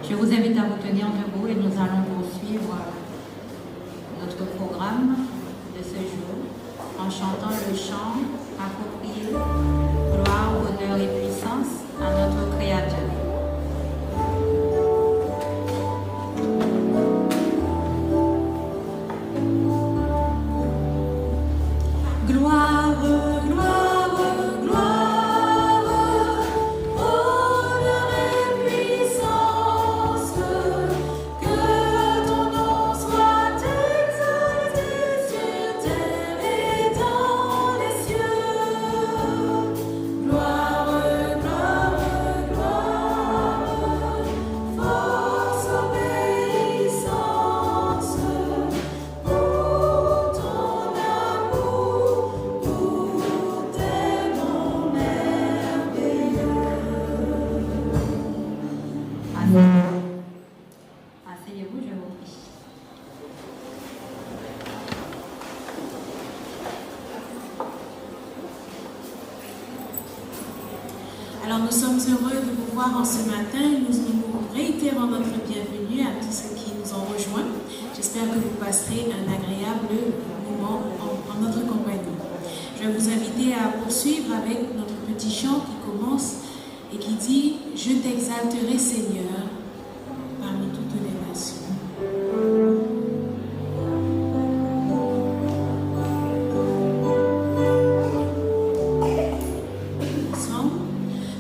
Je vous invite à vous tenir debout et nous allons poursuivre notre programme de ce jour en chantant le chant approprié, gloire, honneur et puissance à notre Créateur. Gloire, gloire, gloire, honneur et puissance, que ton nom soit exalté sur terre et dans les cieux. Gloire, gloire, gloire, force, obéissance, pour ton amour. Asseyez-vous, je vous prie. Alors nous sommes heureux de vous voir en ce matin. Nous réitérons notre bienvenue à tous ceux qui nous ont rejoints. J'espère que vous passerez un agréable moment en notre compagnie. Je vais vous inviter à poursuivre avec notre petit chant qui commence et qui dit « Je t'exalterai Seigneur parmi toutes les nations ».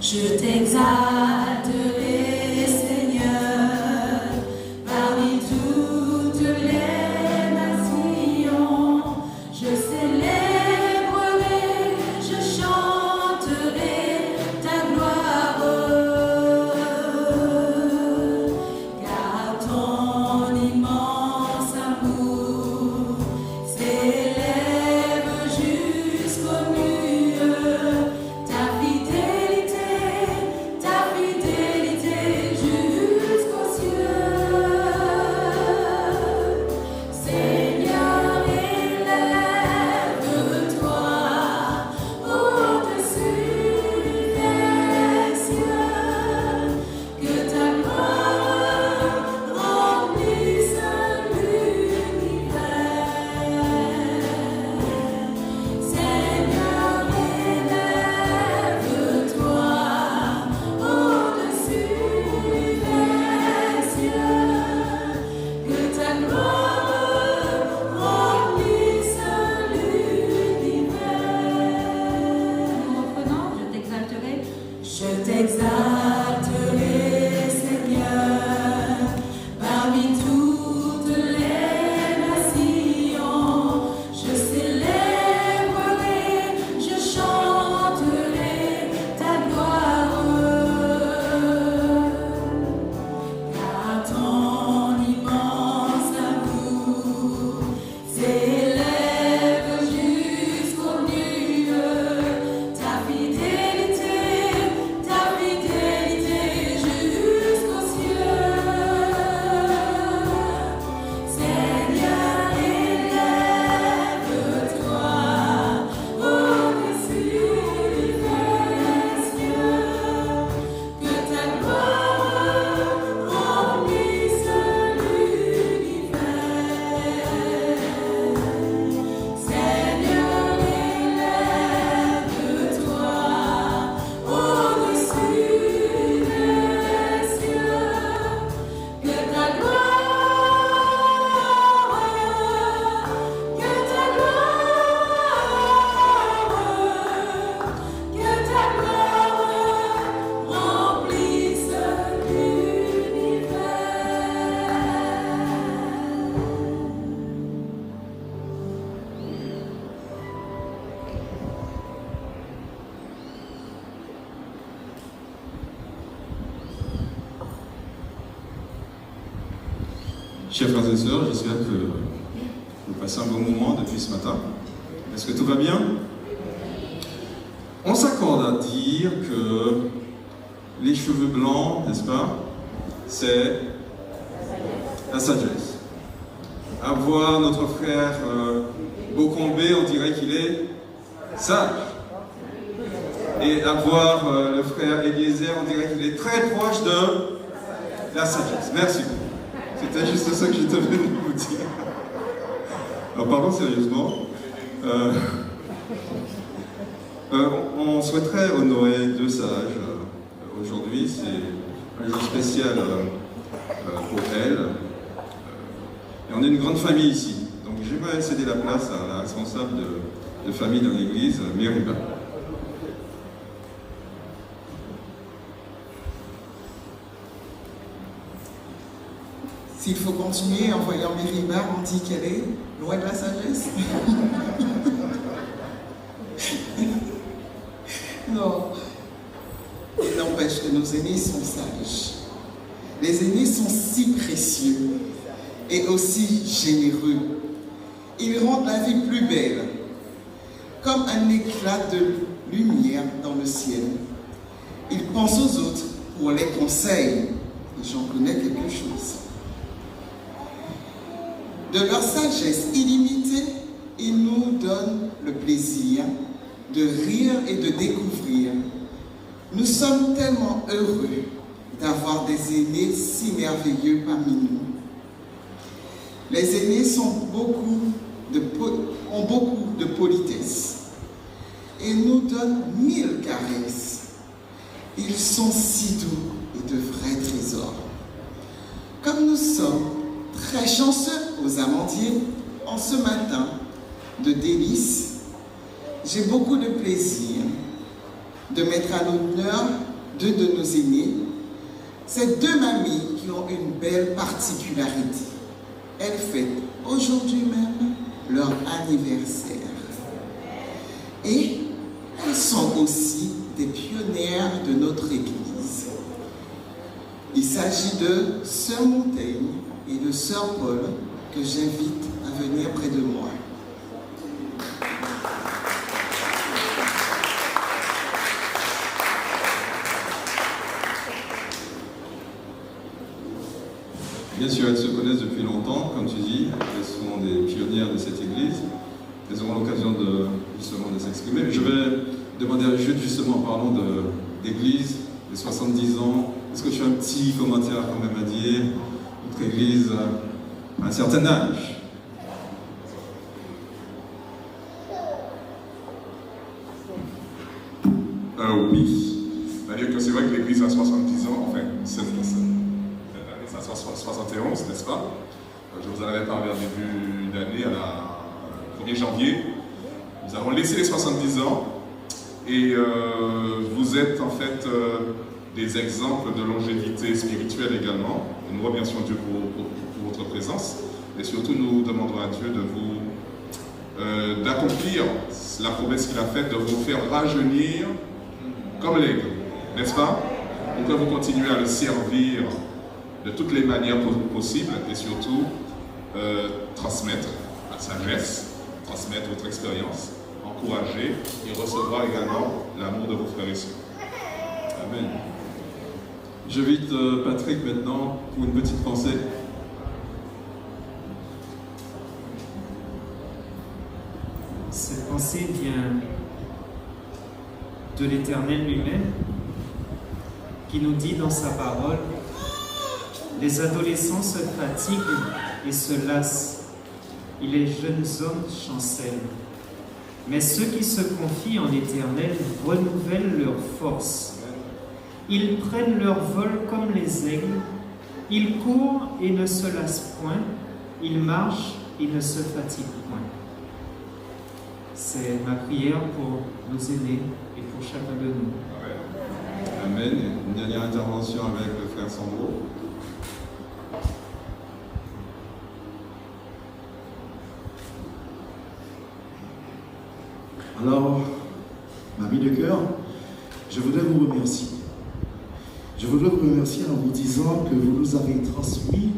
Je t'exalterai, Seigneur, parmi toutes les nations. Je célébrerai, je chanterai ta gloire, car ton immense amour s'élève jusqu'aux nues. Ta fidélité jusqu'aux cieux. Seigneur, élève-toi au-dessus des cieux, que ta gloire remplisse l'univers. Seigneur, élève-toi au-dessus des cieux, que ta gloire remplisse l'univers. Nous reprenons, je t'exalterai. Je t'exalterai, Seigneur, parmi toutes les nations. Je célébrerai, je chanterai ta gloire, car ton immense amour s'élève jusqu'aux nues. Ta fidélité jusqu'aux cieux. Seigneur, élève-toi au-dessus des cieux, que ta gloire remplisse l'univers. Seigneur, élève-toi au-dessus des cieux, que ta gloire remplisse l'univers. Chers frères et sœurs, j'espère que vous passez un bon moment depuis ce matin. Est-ce que tout va bien? On s'accorde à dire que les cheveux blancs, n'est-ce pas, c'est la sagesse. À voir notre frère Bocombé, on dirait qu'il est sage. Et à voir le frère Eliezer, on dirait qu'il est très proche de La sagesse, merci beaucoup. C'était juste ça que j'étais venu vous dire. Alors parlons sérieusement. On souhaiterait honorer deux sages. Aujourd'hui, c'est un jour spécial pour elles. Et on est une grande famille ici. Donc j'aimerais céder la place à la responsable de famille dans l'église, Mériba. S'il faut continuer en voyant Mériba, on dit qu'elle est loin de la sagesse. Non. Il n'empêche que nos aînés sont sages. Les aînés sont si précieux et aussi généreux. Ils rendent la vie plus belle, comme un éclat de lumière dans le ciel. Ils pensent aux autres pour les conseils. Et j'en connais quelque chose. De leur sagesse illimitée, ils nous donnent le plaisir de rire et de découvrir. Nous sommes tellement heureux d'avoir des aînés si merveilleux parmi nous. Les aînés ont beaucoup de politesse et nous donnent 1000 caresses. Ils sont si doux et de vrais trésors. Comme nous sommes très chanceux aux Amandiers en ce matin de délices, j'ai beaucoup de plaisir de mettre à l'honneur deux de nos aînés, ces deux mamies qui ont une belle particularité. Elles fêtent aujourd'hui même leur anniversaire. Et elles sont aussi des pionnières de notre Église. Il s'agit de Sœur Montaigne et de Sœur Paul que j'invite à venir près de moi. Bien sûr, elles se connaissent depuis longtemps, comme tu dis, elles sont des pionnières de cette église. Elles auront l'occasion justement de s'exprimer. Je vais demander à Jude, justement, en parlant d'église, de 70 ans. Est-ce que tu as un petit commentaire quand même à dire? Notre église a un certain âge. Oui. C'est-à-dire que c'est vrai que l'église a 70 ans, enfin, c'est 71, n'est-ce pas? Je vous en avais parlé en début d'année, à la 1er janvier. Nous avons laissé les 70 ans et vous êtes en fait des exemples de longévité spirituelle également. Nous remercions Dieu pour votre présence, mais surtout nous demandons à Dieu de vous d'accomplir la promesse qu'il a faite, de vous faire rajeunir comme l'aigle, n'est-ce pas? Pour que vous continuez à le servir de toutes les manières possibles et surtout transmettre la sagesse, transmettre votre expérience, encourager et recevoir également l'amour de vos frères et sœurs. Amen. J'invite Patrick maintenant pour une petite pensée. Cette pensée vient de l'Éternel lui-même, qui nous dit dans sa parole: les adolescents se fatiguent et se lassent, et les jeunes hommes chancellent. Mais ceux qui se confient en l'Éternel renouvellent leur force. Ils prennent leur vol comme les aigles, ils courent et ne se lassent point, ils marchent et ne se fatiguent point. C'est ma prière pour nos aînés et pour chacun de nous. Amen. Une dernière intervention avec le frère Sandro. Alors, mamie de cœur, je voudrais vous remercier. Je voudrais vous remercier en vous disant que vous nous avez transmis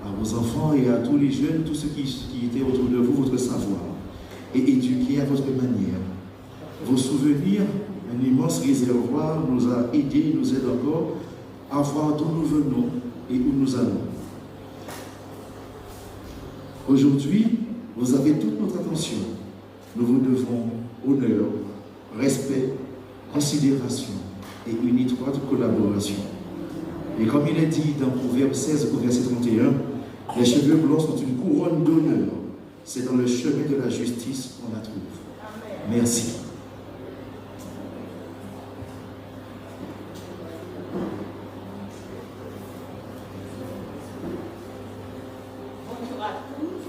à vos enfants et à tous les jeunes, tous ceux qui étaient autour de vous, votre savoir, et éduqués à votre manière. Vos souvenirs, un immense réservoir, nous a aidés, nous aide encore à voir d'où nous venons et où nous allons. Aujourd'hui, vous avez toute notre attention. Nous vous devons honneur, respect, considération et une étroite collaboration. Et comme il est dit dans Proverbe 16 au verset 31, les cheveux blancs sont une couronne d'honneur. C'est dans le chemin de la justice qu'on la trouve. Merci. Bonjour à tous.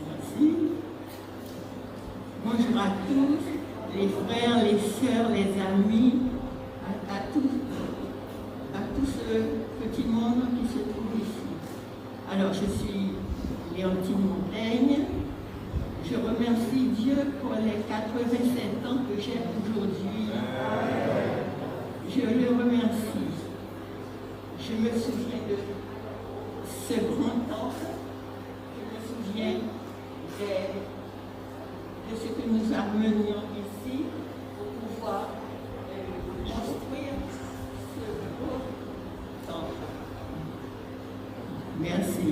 Merci. Bonjour à tous, les frères, les sœurs, les amis, à tout ce petit monde qui se trouve ici. Alors, je suis Léontine Montaigne. Je remercie Dieu pour les 87 ans que j'ai aujourd'hui. Je le remercie. Je me souviens de ce grand temps. Je me souviens de ce que nous amenions ici pour pouvoir construire ce beau temple. Merci.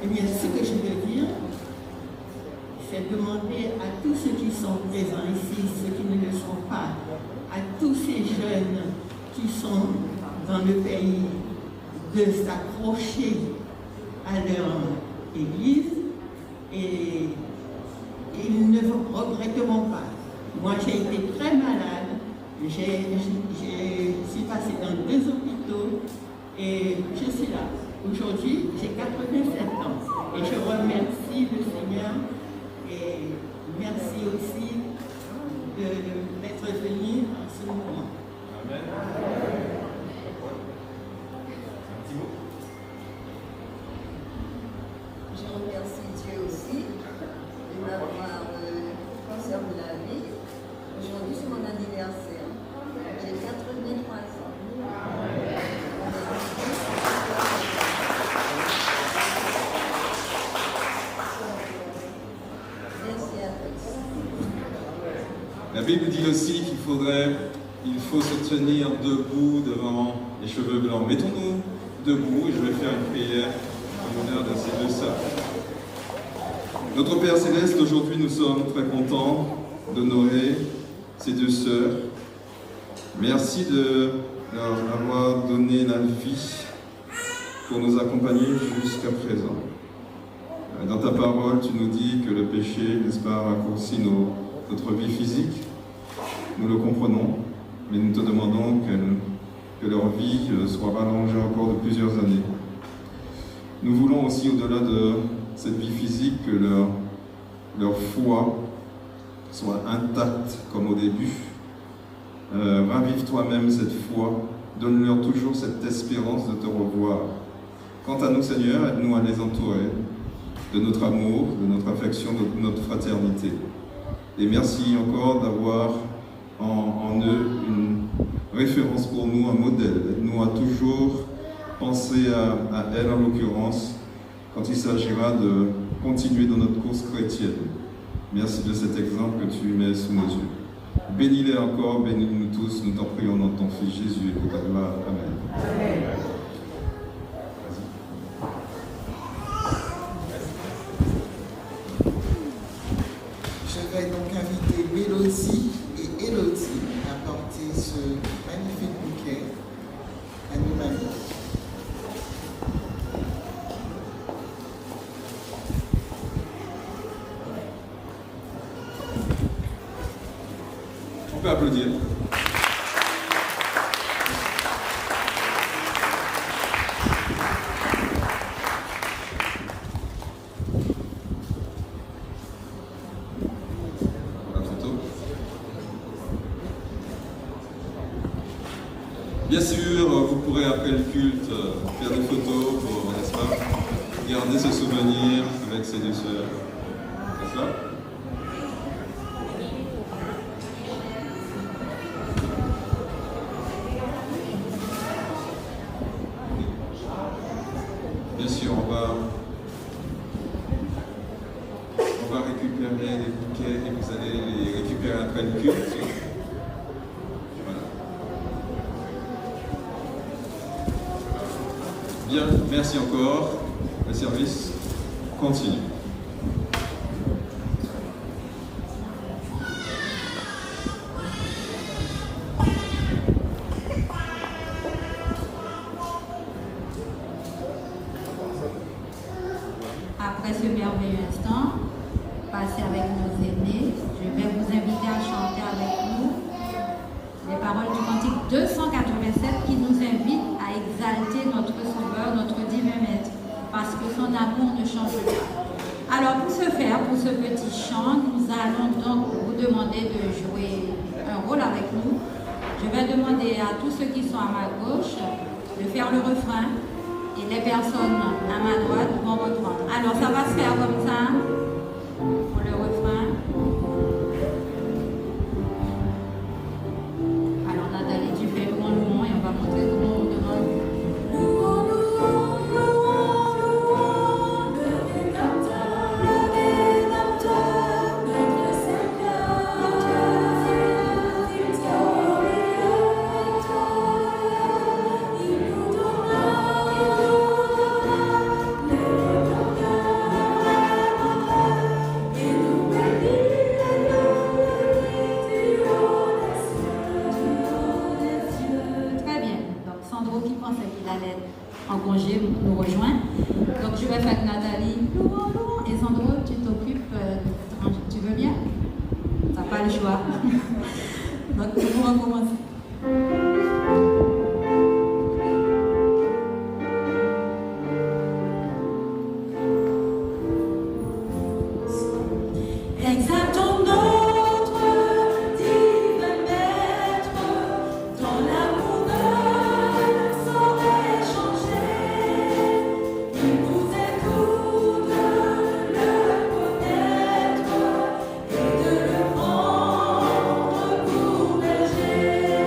Eh bien, ce que je veux dire, c'est demander à tous ceux qui sont présents ici, ceux qui ne le sont pas, à tous ces jeunes qui sont dans le pays, de s'accrocher à leur église et ils ne regretteront pas. Moi, j'ai été très malade, je suis passée dans 2 hôpitaux et je suis là. Aujourd'hui, j'ai 87 ans et je remercie le Seigneur et merci aussi d'être venu en ce moment. Amen. Je remercie Dieu aussi de m'avoir conservé la vie. Aujourd'hui, c'est mon anniversaire. J'ai 83 ans. Merci à tous. La Bible dit aussi qu'il faut se tenir debout devant les cheveux blancs. Mettons-nous debout et je vais faire une prière en l'honneur de ces 2 sœurs. Notre Père Céleste, aujourd'hui nous sommes très contents d'honorer ces 2 sœurs. Merci de leur avoir donné la vie pour nous accompagner jusqu'à présent. Dans ta parole, tu nous dis que le péché, n'est-ce pas, raccourcit notre vie physique. Nous le comprenons, mais nous te demandons que leur vie soit rallongée encore de plusieurs années. Nous voulons aussi, au-delà de cette vie physique, que leur foi soit intacte comme au début. Ravive toi-même cette foi, donne-leur toujours cette espérance de te revoir. Quant à nous, Seigneur, aide-nous à les entourer de notre amour, de notre affection, de notre fraternité. Et merci encore d'avoir en eux une référence pour nous, un modèle. Aide-nous à toujours penser à elle, en l'occurrence, quand il s'agira de continuer dans notre course chrétienne. Merci de cet exemple que tu mets sous nos yeux. Bénis-les encore, bénis-nous tous, nous t'en prions dans ton Fils Jésus et pour ta gloire. Amen. Amen. Je vais donc inviter Mélodie et Élodie à porter ce magnifique bouquet à nos mamies. On peut applaudir. La photo. Bien sûr, vous pourrez après le culte faire des photos pour, n'est-ce pas, garder ce souvenir avec ces 2 sœurs. C'est ça? Bien sûr, on va récupérer les bouquets et vous allez les récupérer après le culte. Voilà. Bien, merci encore. Le service continue. passer avec nos aînés. Je vais vous inviter à chanter avec nous les paroles du cantique 287 qui nous invite à exalter notre Sauveur, notre divin Maître, parce que son amour ne change pas. Alors pour ce faire, pour ce petit chant, nous allons donc vous demander de jouer un rôle avec nous. Je vais demander à tous ceux qui sont à ma gauche de faire le refrain et les personnes à ma droite vont reprendre. Alors ça va se faire comme ça pour le refrain. Alors Nathalie, tu fais louange, louange et on va montrer comment on demande. En congé nous rejoint. Donc je vais faire Nathalie et Sandro, tu t'occupes, tu veux bien? Tu n'as pas le choix. Donc nous allons commencer. Exaltons notre divin Maître dans l'amour ne saurait changer. Il nous écoute de le connaître et de le prendre pour berger.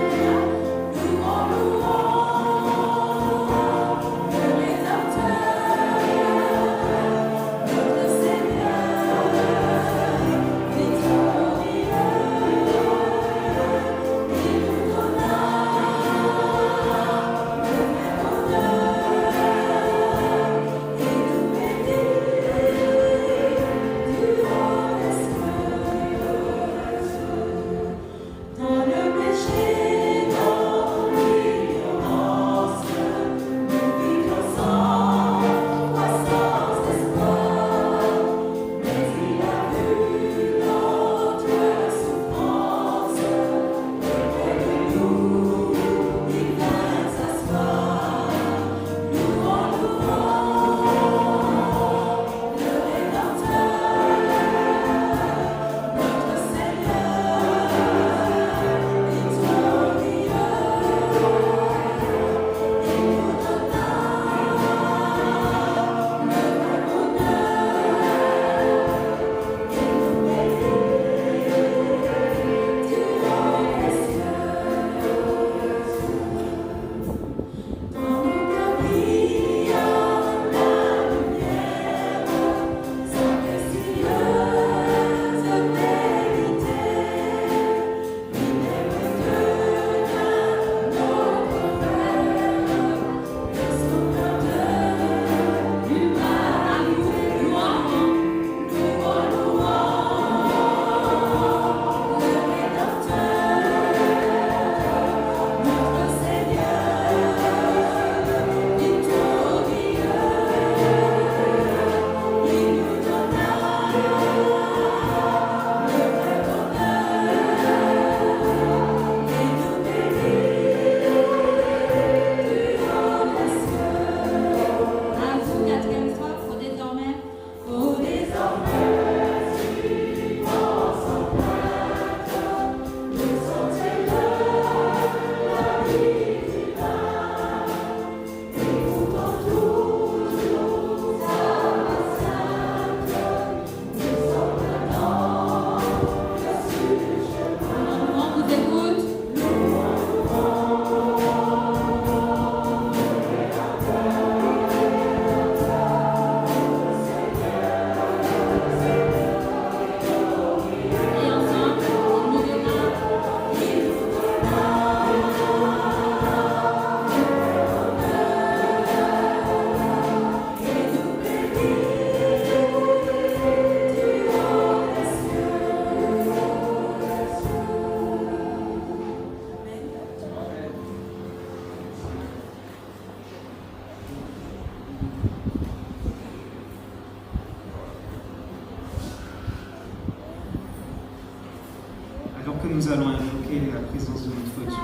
nous allons invoquer la présence de notre Dieu,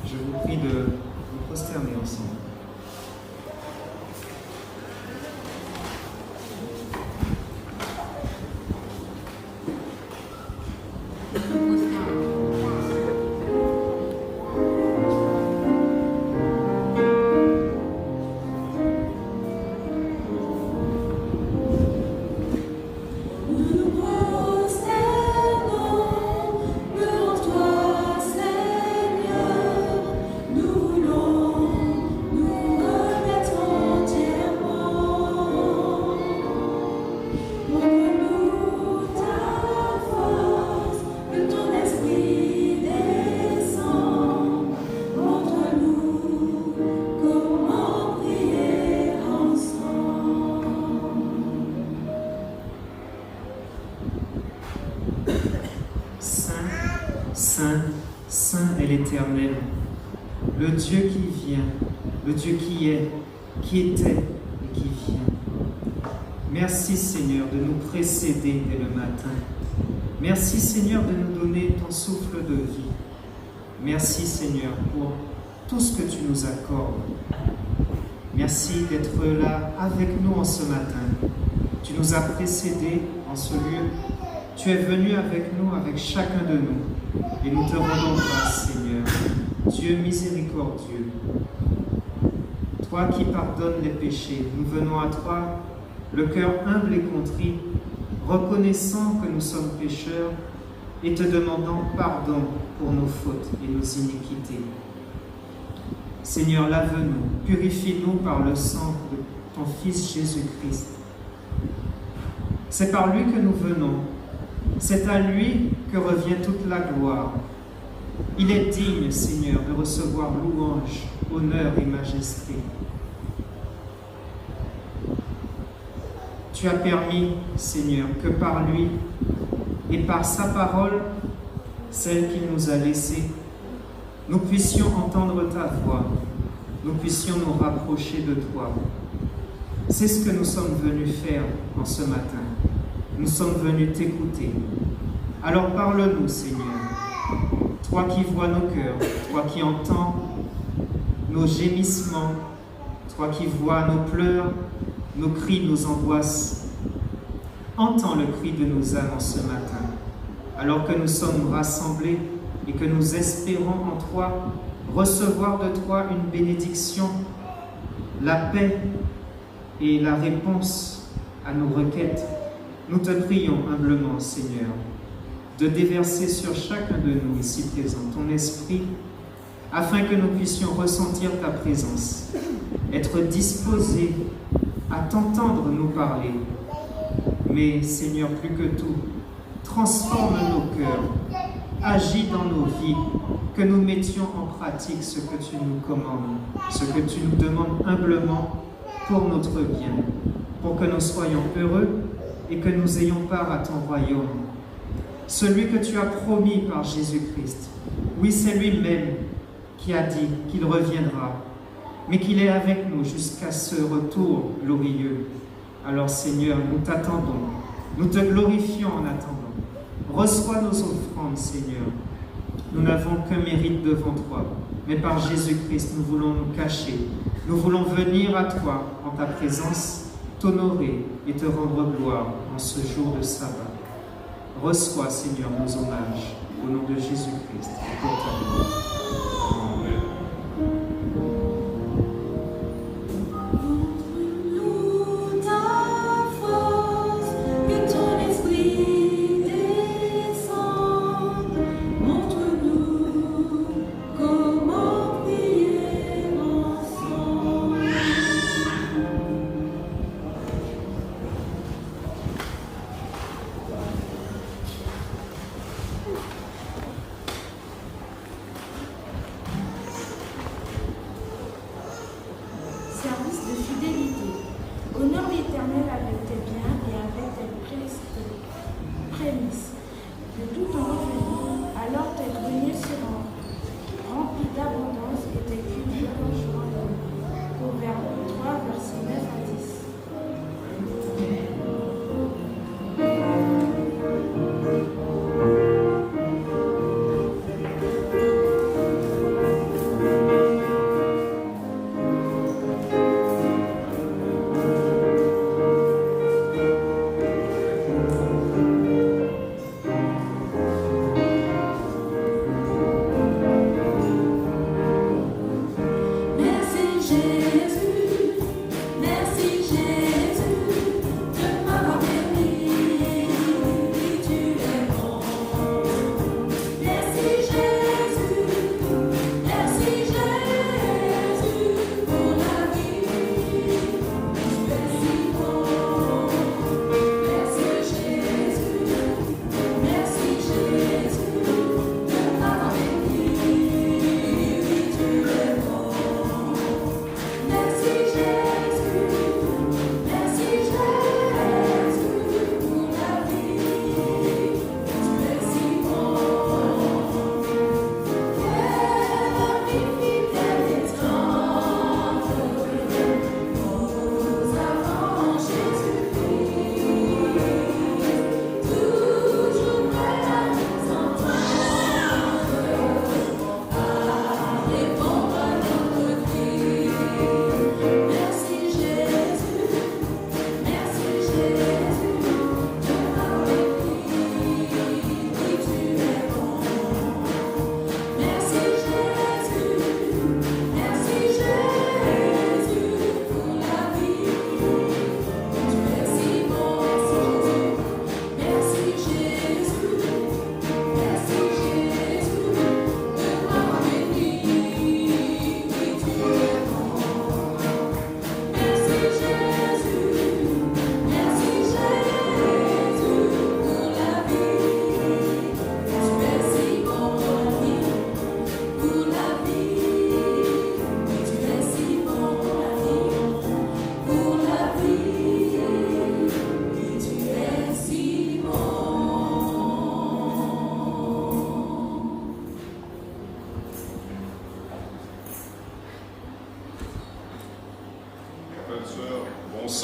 je vous prie de vous prosterner ensemble. Saint, Saint est l'Éternel, le Dieu qui vient, le Dieu qui est, qui était et qui vient. Merci Seigneur de nous précéder dès le matin. Merci Seigneur de nous donner ton souffle de vie. Merci Seigneur pour tout ce que tu nous accordes. Merci d'être là avec nous en ce matin. Tu nous as précédés en ce lieu. Tu es venu avec nous, avec chacun de nous. Et nous te rendons grâce, Seigneur, Dieu miséricordieux. Toi qui pardonnes les péchés, nous venons à toi, le cœur humble et contrit, reconnaissant que nous sommes pécheurs et te demandant pardon pour nos fautes et nos iniquités. Seigneur, lave-nous, purifie-nous par le sang de ton Fils Jésus-Christ. C'est par lui que nous venons. C'est à lui que revient toute la gloire. Il est digne, Seigneur, de recevoir louange, honneur et majesté. Tu as permis, Seigneur, que par lui et par sa parole, celle qu'il nous a laissée, nous puissions entendre ta voix, nous puissions nous rapprocher de toi. C'est ce que nous sommes venus faire en ce matin. Nous sommes venus t'écouter. Alors parle-nous, Seigneur. Toi qui vois nos cœurs, toi qui entends nos gémissements, toi qui vois nos pleurs, nos cris, nos angoisses. Entends le cri de nos âmes en ce matin, alors que nous sommes rassemblés et que nous espérons en toi recevoir de toi une bénédiction, la paix et la réponse à nos requêtes. Nous te prions humblement, Seigneur, de déverser sur chacun de nous ici présent ton esprit, afin que nous puissions ressentir ta présence, être disposés à t'entendre nous parler. Mais, Seigneur, plus que tout, transforme nos cœurs, agis dans nos vies, que nous mettions en pratique ce que tu nous commandes, ce que tu nous demandes humblement pour notre bien, pour que nous soyons heureux et que nous ayons part à ton royaume. Celui que tu as promis par Jésus-Christ. Oui, c'est lui-même qui a dit qu'il reviendra, mais qu'il est avec nous jusqu'à ce retour glorieux. Alors Seigneur, nous t'attendons, nous te glorifions en attendant. Reçois nos offrandes, Seigneur. Nous n'avons qu'un mérite devant toi, mais par Jésus-Christ, nous voulons nous cacher. Nous voulons venir à toi en ta présence, t'honorer et te rendre gloire en ce jour de sabbat. Reçois, Seigneur, nos hommages, au nom de Jésus-Christ, et pour ta gloire. Amen.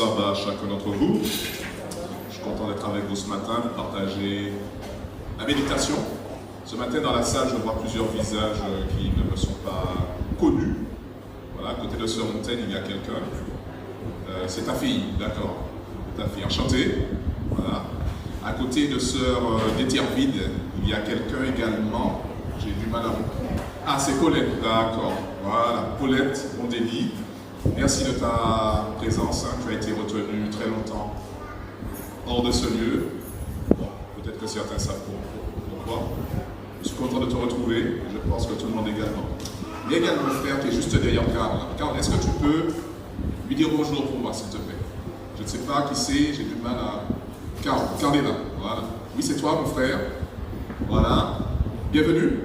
sabbat à chacun d'entre vous. Je suis content d'être avec vous ce matin pour partager la méditation. Ce matin, dans la salle, je vois plusieurs visages qui ne me sont pas connus. Voilà, à côté de Sœur Montaigne, il y a quelqu'un. C'est ta fille, d'accord. Ta fille, enchantée. Voilà. À côté de Sœur d'Étierville, il y a quelqu'un également. J'ai du mal à... Ah, c'est Paulette, d'accord. Voilà, Paulette Mondéli. Merci de ta présence. Hein. Tu as été retenue très longtemps hors de ce lieu. Bon, peut-être que certains savent pourquoi. Je suis content de te retrouver. Je pense que tout le monde également. Il y a également un frère qui est juste derrière Karl. Karl, est-ce que tu peux lui dire bonjour pour moi, s'il te plaît? Je ne sais pas qui c'est, j'ai du mal à... Karl est là. Voilà. Oui, c'est toi, mon frère. Voilà. Bienvenue.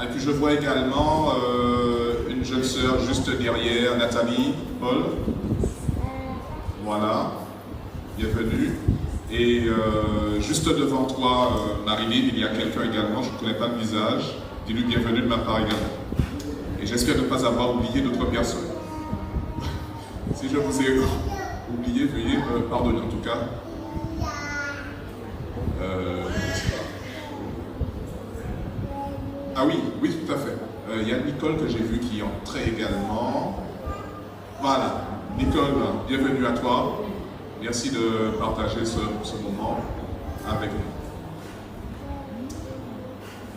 Et puis je vois également une jeune sœur juste derrière, Nathalie, Paul. Voilà. Bienvenue. Et juste devant toi, Marilyn, il y a quelqu'un également, je ne connais pas le visage. Dis-lui bienvenue de ma part également. Et j'espère ne pas avoir oublié d'autres personnes. Si je vous ai oublié, veuillez me pardonner en tout cas. Ah oui, oui, tout à fait. Il y a Nicole que j'ai vu qui entrait également. Voilà, Nicole, bienvenue à toi. Merci de partager ce moment avec nous.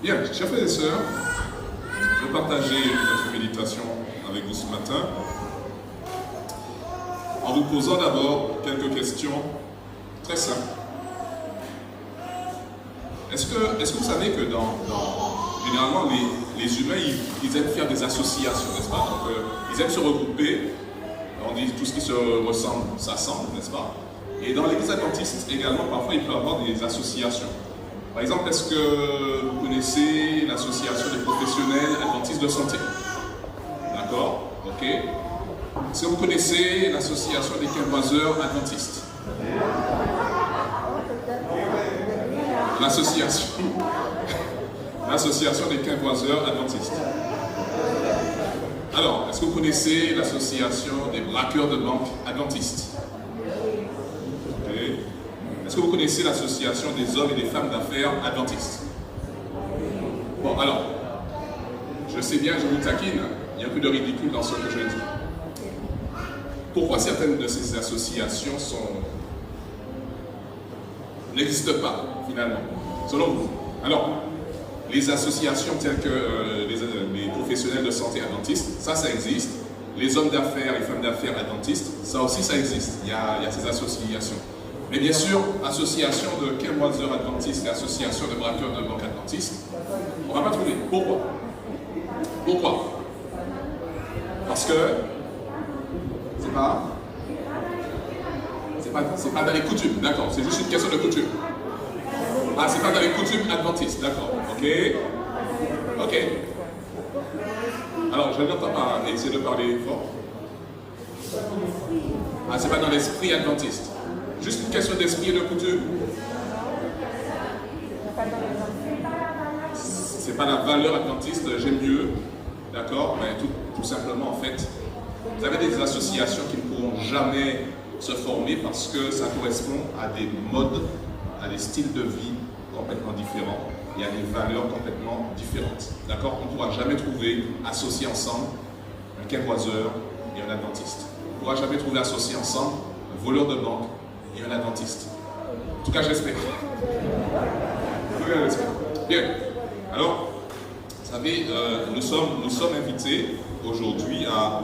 Bien, chers frères et sœurs, je vais partager notre méditation avec vous ce matin en vous posant d'abord quelques questions très simples. Est-ce que vous savez que généralement, les humains, ils aiment faire des associations, n'est-ce pas? Donc, ils aiment se regrouper. On dit tout ce qui se ressemble, s'assemble, n'est-ce pas? Et dans l'église adventiste également, parfois, il peut y avoir des associations. Par exemple, est-ce que vous connaissez l'association des professionnels adventistes de santé? D'accord? Ok. Est-ce que vous connaissez l'association des quinvoiseurs adventistes? L'association des quinvoiseurs adventistes. Alors, est-ce que vous connaissez l'association des braqueurs de banque adventistes? Okay. Est-ce que vous connaissez l'association des hommes et des femmes d'affaires adventistes? Bon, alors, je sais bien, je vous taquine, il y a un peu de ridicule dans ce que je dis. Pourquoi certaines de ces associations n'existent pas, finalement, selon vous? Alors, les associations telles que les professionnels de santé adventistes, ça existe. Les hommes d'affaires et femmes d'affaires adventistes, ça aussi, ça existe. Il y a ces associations. Mais bien sûr, association de quinvoiseurs adventistes et association de braqueurs de banque adventistes, on ne va pas trouver. Pourquoi? Pourquoi? Parce que c'est pas dans les coutumes, d'accord, c'est juste une question de coutume. Ah, c'est pas dans les coutumes adventistes, d'accord, ok. Ok. Alors, je n'entends pas, essayez de parler fort. Ah, c'est pas dans l'esprit adventiste. Juste une question d'esprit et de coutume. C'est pas la valeur adventiste, j'aime mieux, d'accord, mais tout simplement, en fait, vous avez des associations qui ne pourront jamais se former parce que ça correspond à des modes, à des styles de vie complètement différents et à des valeurs complètement différentes. D'accord? On ne pourra jamais trouver associé ensemble un quinvoiseur et un adventiste. On ne pourra jamais trouver associé ensemble un voleur de banque et un adventiste. En tout cas, j'espère. Bien. Alors, vous savez, nous sommes invités aujourd'hui à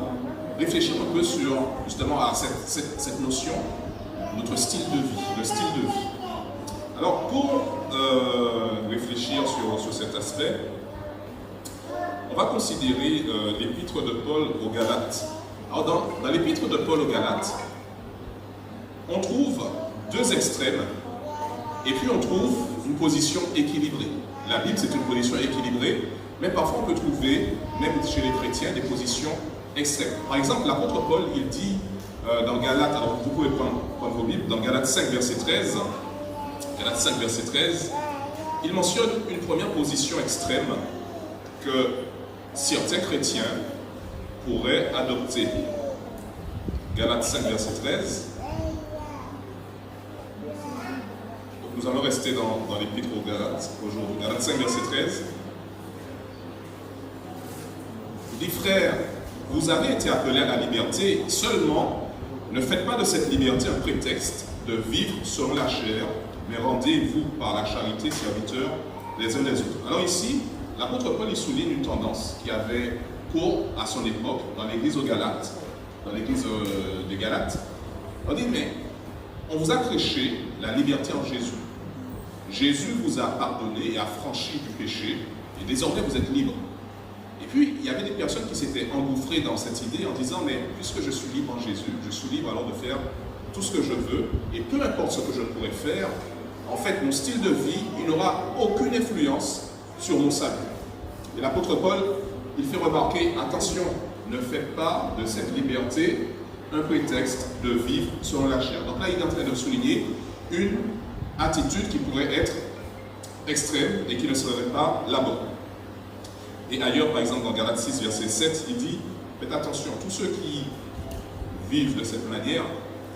réfléchir un peu sur justement à cette notion, notre style de vie, le style de vie. Alors, pour réfléchir sur cet aspect, on va considérer l'épître de Paul aux Galates. Alors, dans l'épître de Paul aux Galates, on trouve deux extrêmes et puis on trouve une position équilibrée. La Bible, c'est une position équilibrée, mais parfois on peut trouver, même chez les chrétiens, des positions extrêmes. Par exemple, l'apôtre Paul, il dit dans Galates, alors vous pouvez prendre vos Bibles, dans Galates 5, verset 13, Galates 5, verset 13, il mentionne une première position extrême que certains chrétiens pourraient adopter. Galates 5, verset 13. nous allons rester dans l'Épître aux Galates aujourd'hui. Galates 5, verset 13. Il dit, frères, vous avez été appelés à la liberté, seulement ne faites pas de cette liberté un prétexte de vivre selon la chair, mais rendez-vous par la charité serviteurs les uns des autres. Alors ici, l'apôtre Paul il souligne une tendance qui avait cours à son époque dans l'église aux Galates, dans l'église des Galates. On dit, mais on vous a prêché la liberté en Jésus. Jésus vous a pardonné et affranchi du péché, et désormais vous êtes libres. Et puis, il y avait des personnes qui s'étaient engouffrées dans cette idée en disant, mais puisque je suis libre en Jésus, je suis libre alors de faire tout ce que je veux, et peu importe ce que je pourrais faire, en fait, mon style de vie, il n'aura aucune influence sur mon salut. Et l'apôtre Paul, il fait remarquer, attention, ne faites pas de cette liberté un prétexte de vivre selon la chair. Donc là, il est en train de souligner une attitude qui pourrait être extrême et qui ne serait pas la bonne. Et ailleurs, par exemple, dans Galates 6, verset 7, il dit, faites attention, tous ceux qui vivent de cette manière,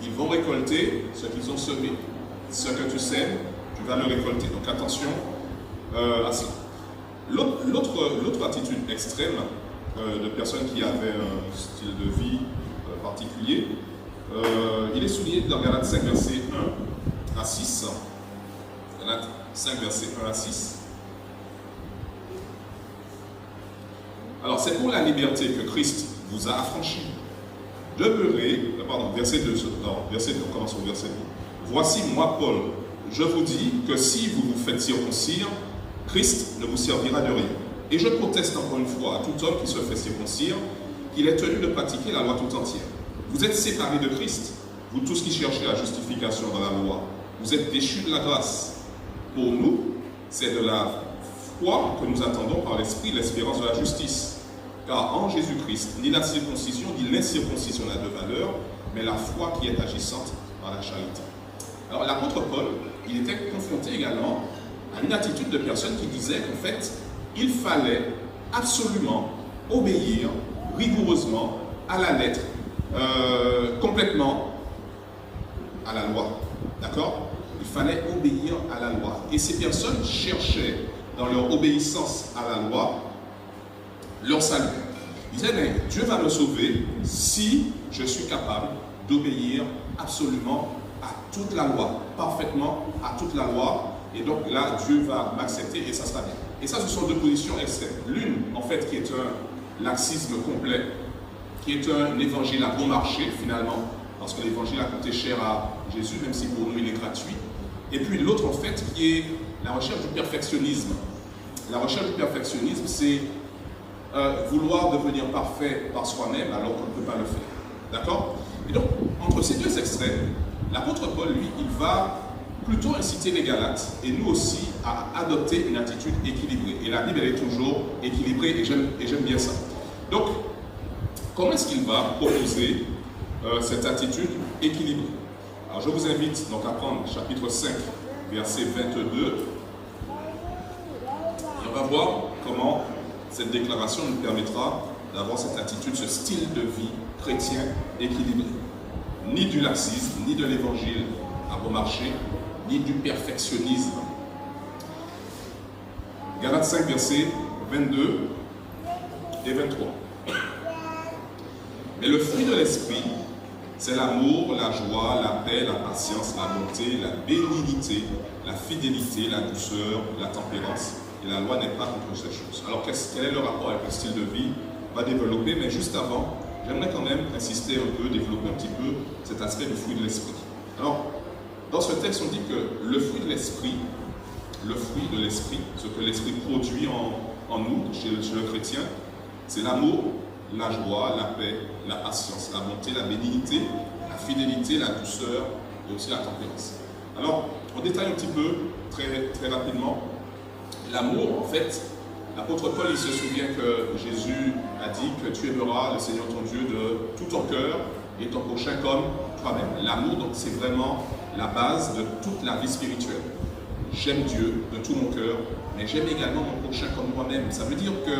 ils vont récolter ce qu'ils ont semé. Ce que tu sèmes, tu vas le récolter. Donc attention à cela. L'autre attitude extrême de personnes qui avaient un style de vie particulier, il est souligné dans Galates 5, verset 1 à 6. Galates 5, verset 1 à 6. Alors, c'est pour la liberté que Christ vous a affranchis. Verset 2, on commence au verset 2. Voici, moi, Paul, je vous dis que si vous vous faites circoncire, Christ ne vous servira de rien. Et je proteste encore une fois à tout homme qui se fait circoncire qu'il est tenu de pratiquer la loi tout entière. Vous êtes séparés de Christ, vous tous qui cherchez la justification dans la loi. Vous êtes déchus de la grâce. Pour nous, c'est de la foi que nous attendons par l'Esprit l'espérance de la justice. Car en Jésus-Christ, ni la circoncision ni l'incirconcision n'a de valeur, mais la foi qui est agissante par la charité. Alors l'apôtre Paul, il était confronté également à une attitude de personnes qui disaient qu'en fait, il fallait absolument obéir rigoureusement à la lettre, complètement à la loi. D'accord? Il fallait obéir à la loi. Et ces personnes cherchaient, dans leur obéissance à la loi, leur salut. Ils disaient, mais Dieu va me sauver si je suis capable d'obéir absolument à toute la loi, parfaitement à toute la loi. Et donc là, Dieu va m'accepter et ça sera bien. Et ça, ce sont deux positions extrêmes. L'une, en fait, qui est un laxisme complet, qui est un évangile à bon marché, finalement, parce que l'évangile a coûté cher à Jésus, même si pour nous, il est gratuit. Et puis l'autre, en fait, qui est la recherche du perfectionnisme. La recherche du perfectionnisme, c'est vouloir devenir parfait par soi-même alors qu'on ne peut pas le faire. D'accord? Et donc, entre ces deux extrêmes, l'apôtre Paul, lui, il va plutôt inciter les Galates, et nous aussi, à adopter une attitude équilibrée. Et la Bible, elle est toujours équilibrée, et j'aime bien ça. Donc, comment est-ce qu'il va proposer cette attitude équilibrée? Alors, je vous invite donc à prendre chapitre 5, verset 22, et on va voir comment cette déclaration nous permettra d'avoir cette attitude, ce style de vie chrétien équilibré. Ni du laxisme, ni de l'évangile à bon marché, ni du perfectionnisme. Galates 5, versets 22 et 23. Mais le fruit de l'esprit, c'est l'amour, la joie, la paix, la patience, la bonté, la bénignité, la fidélité, la douceur, la tempérance. Et la loi n'est pas contre ces choses. Alors, quel est le rapport avec le style de vie? On va développer, mais juste avant, j'aimerais quand même insister un peu, développer un petit peu cet aspect du fruit de l'esprit. Alors, dans ce texte, on dit que le fruit de l'esprit, ce que l'esprit produit en nous, chez le chrétien, c'est l'amour, la joie, la paix, la patience, la bonté, la bénignité, la fidélité, la douceur et aussi la tempérance. Alors, on détaille un petit peu, très rapidement, l'amour. En fait, l'apôtre Paul, il se souvient que Jésus a dit que tu aimeras le Seigneur ton Dieu de tout ton cœur et ton prochain comme toi-même. L'amour, donc, c'est vraiment la base de toute la vie spirituelle. J'aime Dieu de tout mon cœur, mais j'aime également mon prochain comme moi-même. Ça veut dire que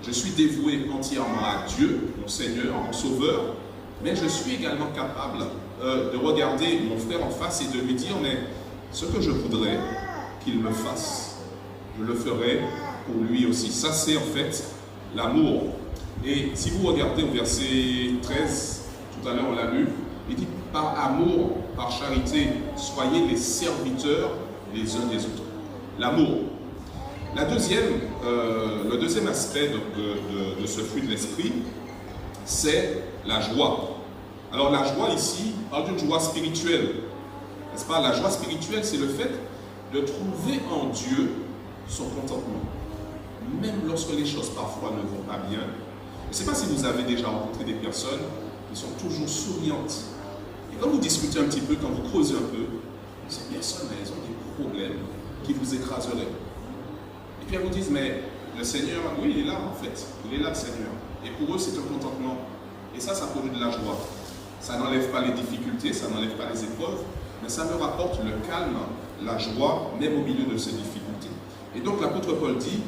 je suis dévoué entièrement à Dieu, mon Seigneur, mon Sauveur, mais je suis également capable de regarder mon frère en face et de lui dire, mais ce que je voudrais qu'il me fasse, je le ferai pour lui aussi. Ça, c'est en fait l'amour. Et si vous regardez au verset 13, tout à l'heure on l'a lu, il dit par amour, par charité, soyez les serviteurs les uns des autres. L'amour. Le deuxième aspect de ce fruit de l'esprit, c'est la joie. Alors la joie ici, on parle d'une joie spirituelle. N'est-ce pas? La joie spirituelle, c'est le fait de trouver en Dieu son contentement. Même lorsque les choses parfois ne vont pas bien. Je ne sais pas si vous avez déjà rencontré des personnes qui sont toujours souriantes. Et quand vous discutez un petit peu, quand vous creusez un peu, ces personnes, elles ont des problèmes qui vous écraseraient. Et puis elles vous disent, mais le Seigneur, oui, il est là en fait. Il est là, le Seigneur. Et pour eux, c'est un contentement. Et ça produit de la joie. Ça n'enlève pas les difficultés, ça n'enlève pas les épreuves, mais ça leur apporte le calme, la joie, même au milieu de ces difficultés. Et donc l'apôtre Paul dit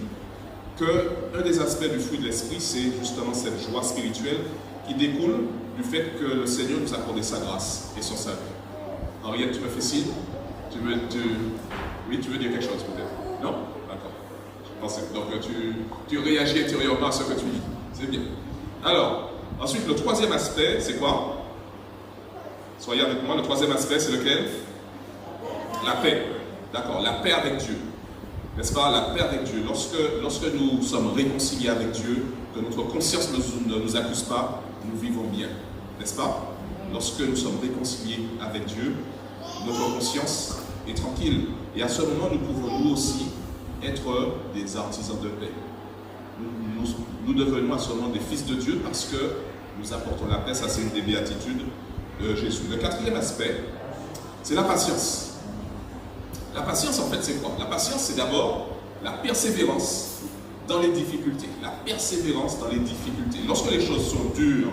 qu'un des aspects du fruit de l'esprit, c'est justement cette joie spirituelle qui découle du fait que le Seigneur nous a accordé sa grâce et son salut. Henriette, tu me fais signe? Oui, tu veux dire quelque chose peut-être? Non? D'accord. Je pensais. Donc tu réagis intérieurement à ce que tu dis. C'est bien. Alors, ensuite, le troisième aspect, c'est quoi? Soyez avec moi, le troisième aspect, c'est lequel? La paix. D'accord, la paix avec Dieu. N'est-ce pas? La paix avec Dieu. Lorsque nous sommes réconciliés avec Dieu, que notre conscience ne nous accuse pas, nous vivons bien. N'est-ce pas? Lorsque nous sommes réconciliés avec Dieu, notre conscience est tranquille. Et à ce moment, nous pouvons nous aussi être des artisans de paix. Nous devenons à ce moment des fils de Dieu parce que nous apportons la paix. Ça, c'est une des béatitudes de Jésus. Le quatrième aspect, c'est la patience. La patience, en fait, c'est quoi? La patience, c'est d'abord la persévérance dans les difficultés. La persévérance dans les difficultés. Lorsque les choses sont dures,